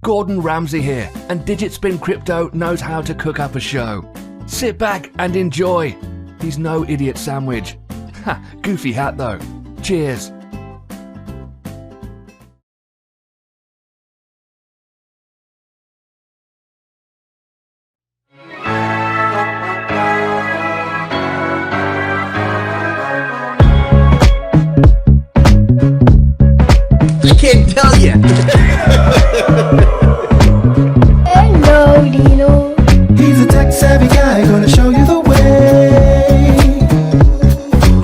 Gordon Ramsay here, and Digitspin Crypto knows how to cook up a show. Sit back and enjoy. He's no idiot sandwich. Ha, goofy hat though. Cheers. I can't tell you. Hello, Dino. He's a tech-savvy guy, gonna show you the way.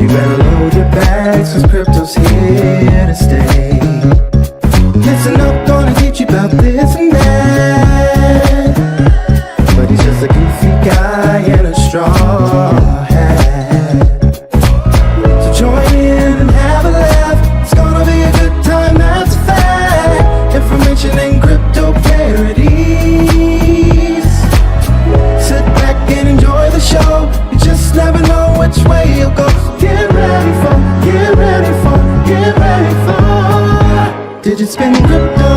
You better load your bags, cause crypto's here to stay. Listen up, gonna teach you about this and that. But he's just a goofy guy in a straw hat. So join in and have a laugh. It's gonna be a good time, that's a fact. Information in crypto parodies. Sit back and enjoy the show. You just never know which way you'll go. So get ready for Digitspin Crypto.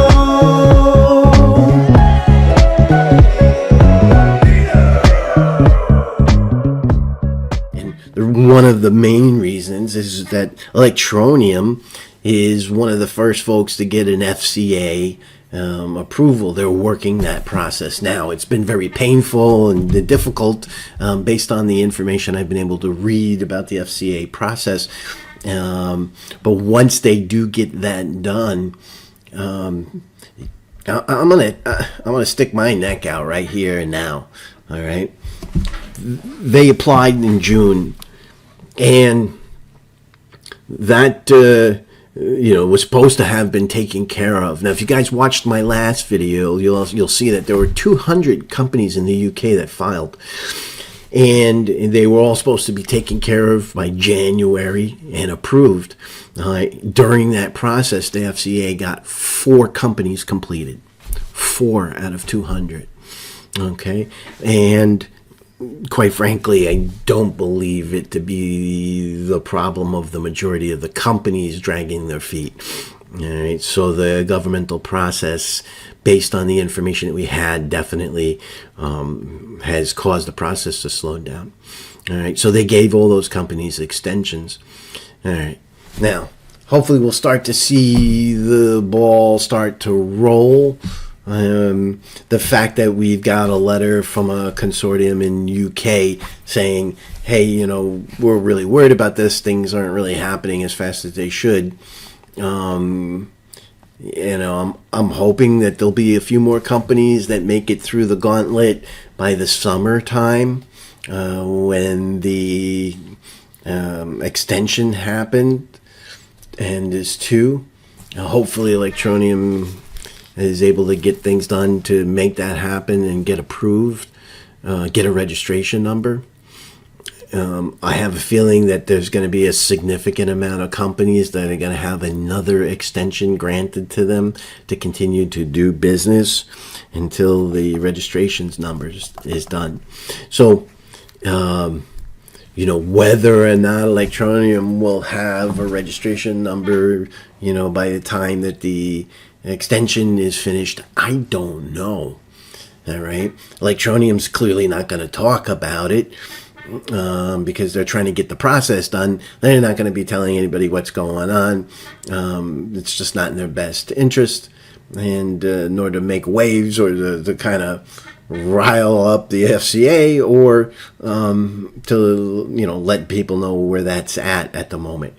And one of the main reasons is that Electroneum is one of the first folks to get an FCA approval. They're working that process now. It's been very painful and difficult based on the information I've been able to read about the FCA process. But once they do get that done, I'm gonna stick my neck out right here and now. All right, they applied in June, and that was supposed to have been taken care of. Now, if you guys watched my last video, you'll see that there were 200 companies in the UK that filed, and they were all supposed to be taken care of by January and approved. During that process, the FCA got 4 companies completed, 4 out of 200. Okay, and quite frankly, I don't believe it to be the problem of the majority of the companies dragging their feet. All right, so the governmental process, based on the information that we had, definitely has caused the process to slow down. All right, so they gave all those companies extensions. All right, now hopefully we'll start to see the ball start to roll. The fact that we've got a letter from a consortium in UK saying, hey, we're really worried about this. Things aren't really happening as fast as they should. I'm hoping that there'll be a few more companies that make it through the gauntlet by the summertime, when the extension happened and is 2. Hopefully Electroneum is able to get things done to make that happen and get approved, get a registration number. I have a feeling that there's going to be a significant amount of companies that are going to have another extension granted to them to continue to do business until the registrations numbers is done. So, whether or not Electroneum will have a registration number, by the time that the extension is finished, I don't know. All right, Electroneum's clearly not going to talk about it because they're trying to get the process done. They're not going to be telling anybody what's going on. It's just not in their best interest, and nor to make waves or to kind of rile up the FCA or to let people know where that's at the moment.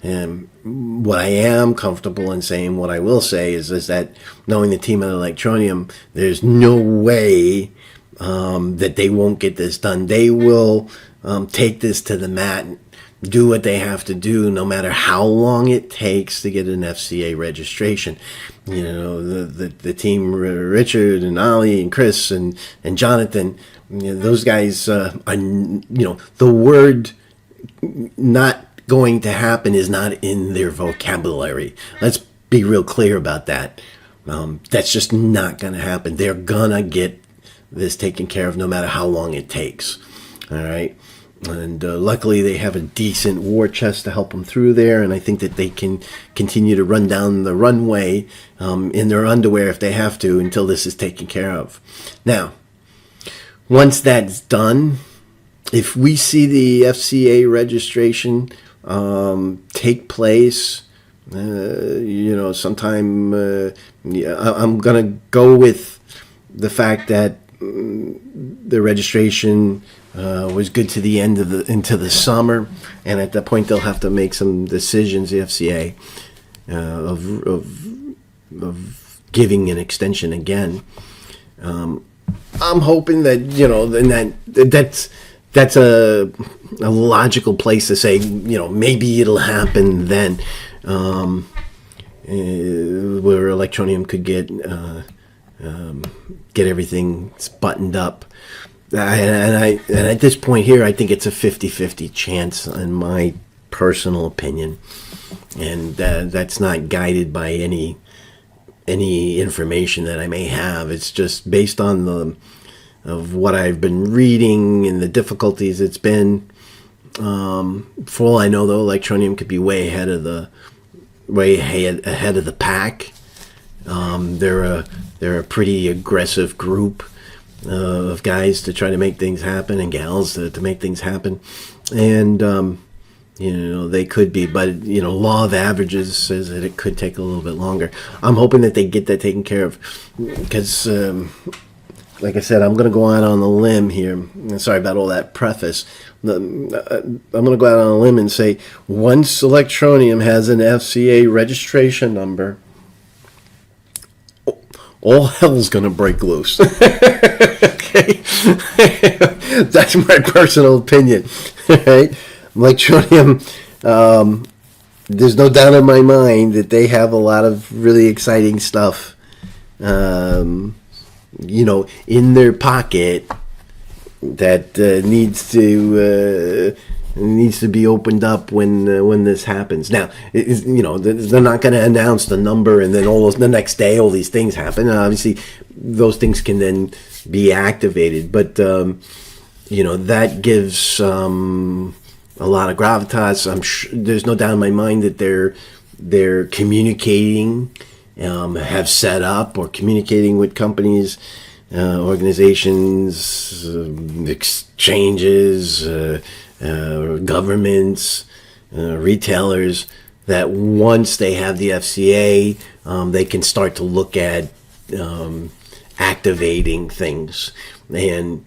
And what I am comfortable in saying, what I will say is that knowing the team at Electroneum, there's no way that they won't get this done. They will take this to the mat, do what they have to do, no matter how long it takes to get an FCA registration. The team, Richard and Ollie and Chris and Jonathan, those guys are, the word not going to happen is not in their vocabulary. Let's be real clear about that. That's just not going to happen. They're gonna get this taken care of no matter how long it takes. All right. And luckily, they have a decent war chest to help them through there, and I think that they can continue to run down the runway in their underwear if they have to until this is taken care of. Now, once that's done, if we see the FCA registration take place, sometime, I'm going to go with the fact that the registration was good to the end of into the summer, and at that point they'll have to make some decisions, the FCA, of giving an extension again. I'm hoping that that's a logical place to say, maybe it'll happen then, where Electroneum could get everything buttoned up. And at this point here, I think it's a 50-50 chance, in my personal opinion, and that's not guided by any information that I may have. It's just based on of what I've been reading and the difficulties it's been. For all I know, though, Electroneum could be way ahead of the pack. They're a pretty aggressive group of guys to try to make things happen, and gals to make things happen, and they could be, but law of averages says that it could take a little bit longer. I'm hoping that they get that taken care of, because like I said, I'm going to go out on a limb here. Sorry about all that preface. I'm going to go out on a limb and say, once Electroneum has an FCA registration number, all hell's going to break loose. Okay? That's my personal opinion. Right? Electroneum, there's no doubt in my mind that they have a lot of really exciting stuff, in their pocket that needs to be opened up when this happens. Now, they're not going to announce the number and then the next day all these things happen. And obviously, those things can then be activated. But that gives a lot of gravitas. I'm sure there's no doubt in my mind that they're communicating, have set up or communicating with companies, organizations, exchanges, governments, retailers, that once they have the FCA, they can start to look at activating things. And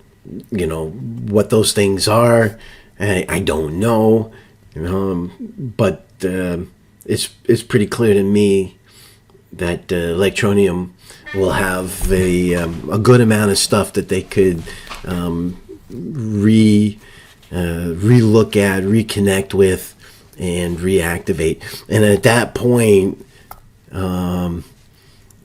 what those things are, I don't know, but it's pretty clear to me that Electroneum will have a good amount of stuff that they could re-look at, reconnect with, and reactivate. And at that point,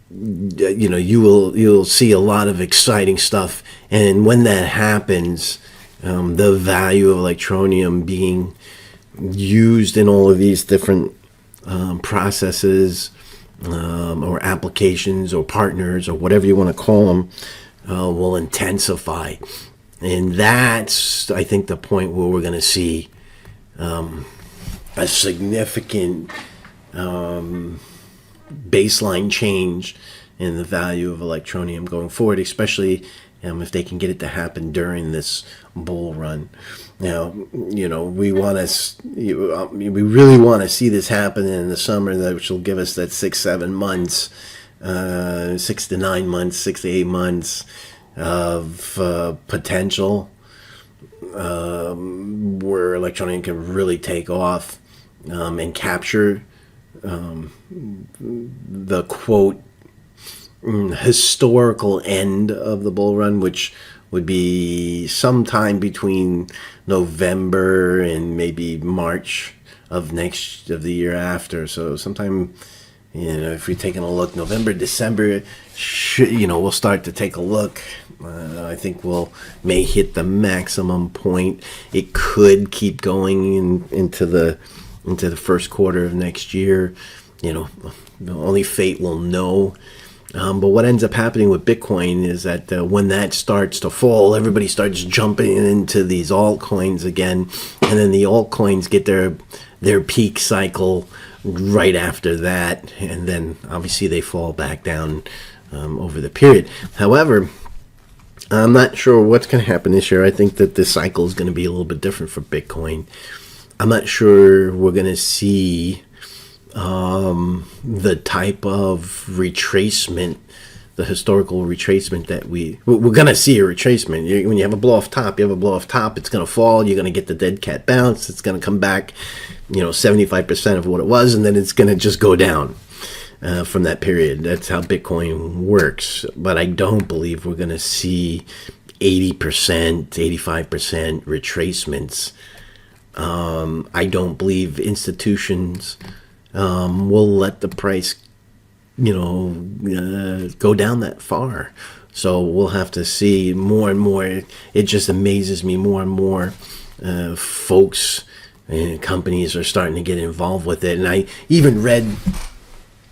you'll see a lot of exciting stuff. And when that happens, the value of Electroneum being used in all of these different processes, or applications, or partners, or whatever you want to call them, will intensify. And that's, I think, the point where we're going to see a significant baseline change in the value of Electroneum going forward, especially if they can get it to happen during this bull run. Now, we really want to see this happen in the summer, which will give us that 6-7 months, 6 to 9 months, 6 to 8 months of potential, where Electroneum can really take off and capture the quote historical end of the bull run, which would be sometime between November and maybe March of the year after. So sometime, if we're taking a look, November, December, we'll start to take a look. I think may hit the maximum point. It could keep going into the first quarter of next year. Only fate will know. But what ends up happening with Bitcoin is that when that starts to fall, everybody starts jumping into these altcoins again, and then the altcoins get their peak cycle right after that, and then obviously they fall back down over the period. However, I'm not sure what's going to happen this year. I think that the cycle is going to be a little bit different for Bitcoin. I'm not sure we're going to see the type of retracement, the historical retracement that we're going to see a retracement. When you have a blow off top, it's going to fall. You're going to get the dead cat bounce. It's going to come back, 75% of what it was, and then it's going to just go down from that period. That's how Bitcoin works. But I don't believe we're going to see 80%, 85% retracements. I don't believe institutions will let the price, go down that far. So we'll have to see more and more. It just amazes me more and more. Folks and companies are starting to get involved with it. And I even read,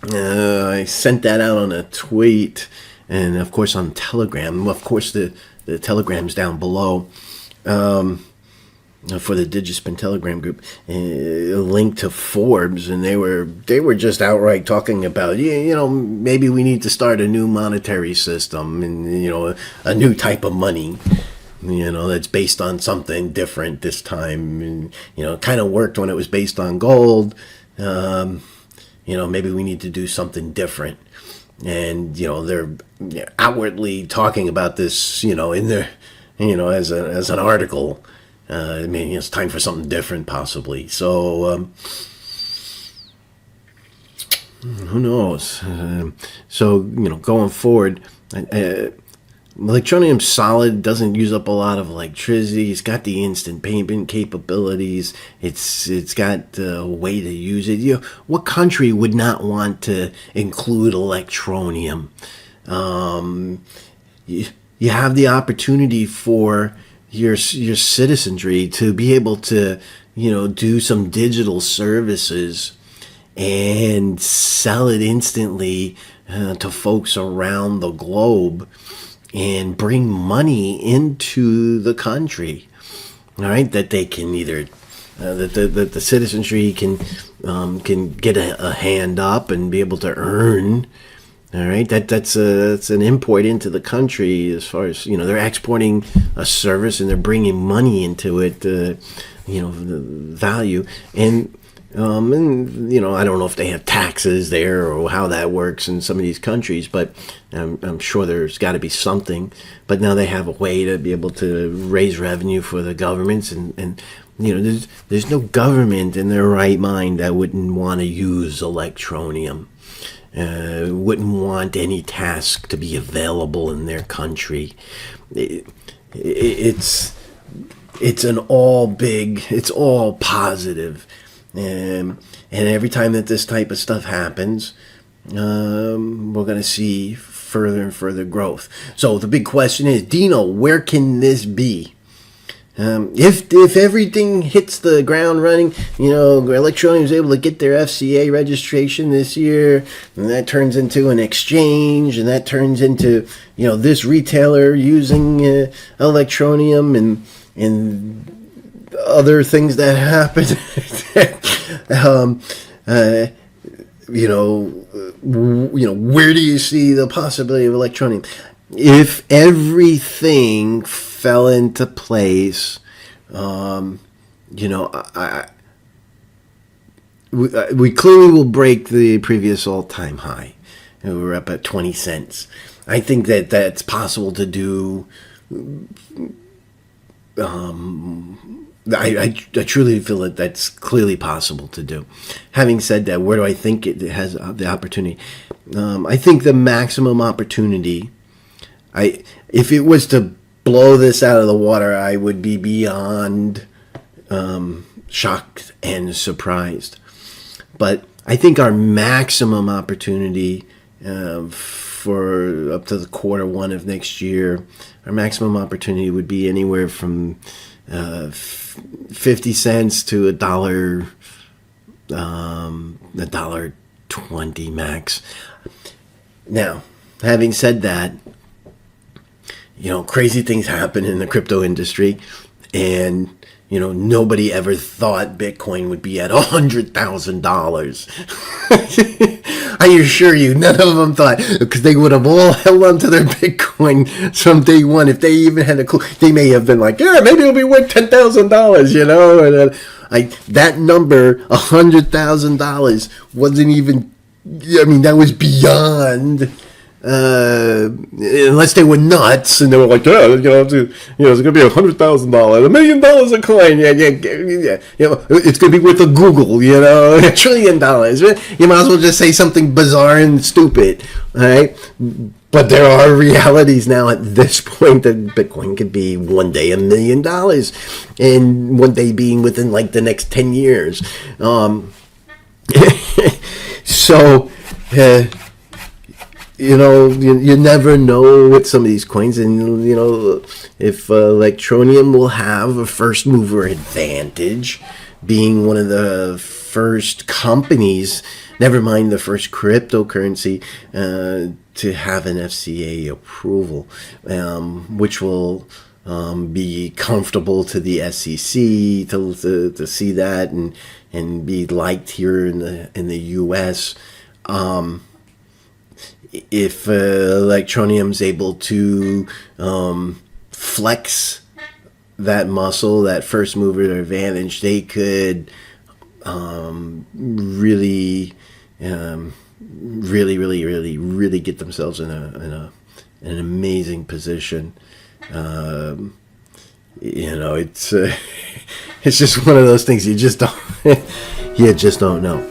I sent that out on a tweet, and of course on Telegram. Of course, the Telegram's down below. For the Digitspin Telegram group, a link to Forbes, and they were just outright talking about, maybe we need to start a new monetary system, and a new type of money, that's based on something different this time, and it kind of worked when it was based on gold. Maybe we need to do something different, and they're outwardly talking about this, in their, as an article. It's time for something different, possibly. So, who knows? Going forward, Electroneum's solid, doesn't use up a lot of electricity. It's got the instant payment capabilities. It's got a way to use it. What country would not want to include Electroneum? You have the opportunity for your citizenry to be able to do some digital services and sell it instantly to folks around the globe and bring money into the country. All right, that they can either that the citizenry can get a hand up and be able to earn. All right, that's an import into the country, as far as they're exporting a service and they're bringing money into it, the value, and I don't know if they have taxes there or how that works in some of these countries, but I'm sure there's got to be something. But now they have a way to be able to raise revenue for the governments, and there's no government in their right mind that wouldn't want to use Electroneum. Wouldn't want any task to be available in their country. It's all positive, and every time that this type of stuff happens, we're going to see further and further growth. So the big question is, Dino, where can this be? If everything hits the ground running, Electroneum is able to get their FCA registration this year, and that turns into an exchange, and that turns into, this retailer using Electroneum and other things that happen. Where do you see the possibility of Electroneum? If everything fell into place, we clearly will break the previous all-time high. We're up at 20 cents. I think that that's possible to do. I truly feel that that's clearly possible to do. Having said that, where do I think it has the opportunity? I think the maximum opportunity, if it was to blow this out of the water, I would be beyond shocked and surprised. But I think our maximum opportunity for up to the Q1 of next year, our maximum opportunity would be anywhere from 50 cents to $1.20 max. Now, having said that, crazy things happen in the crypto industry, and nobody ever thought Bitcoin would be at $100,000. I assure you, none of them thought, because they would have all held on to their Bitcoin from day one. If they even had a clue, they may have been like, yeah, maybe it'll be worth $10,000, And that number, $100,000, wasn't even. That was beyond. Unless they were nuts and they were like, yeah, it's going to be $100,000, $1 million a coin, it's going to be worth a Google, $1 trillion. You might as well just say something bizarre and stupid, all right? But there are realities now at this point that Bitcoin could be one day $1 million, and one day being within like the next 10 years. So. You never know with some of these coins, and if Electroneum will have a first mover advantage, being one of the first companies, never mind the first cryptocurrency, to have an FCA approval, which will be comfortable to the SEC to see that and be liked here in the U.S. If Electroneum's able to flex that muscle, that first mover advantage, they could really get themselves in an amazing position. It's just one of those things you just don't know.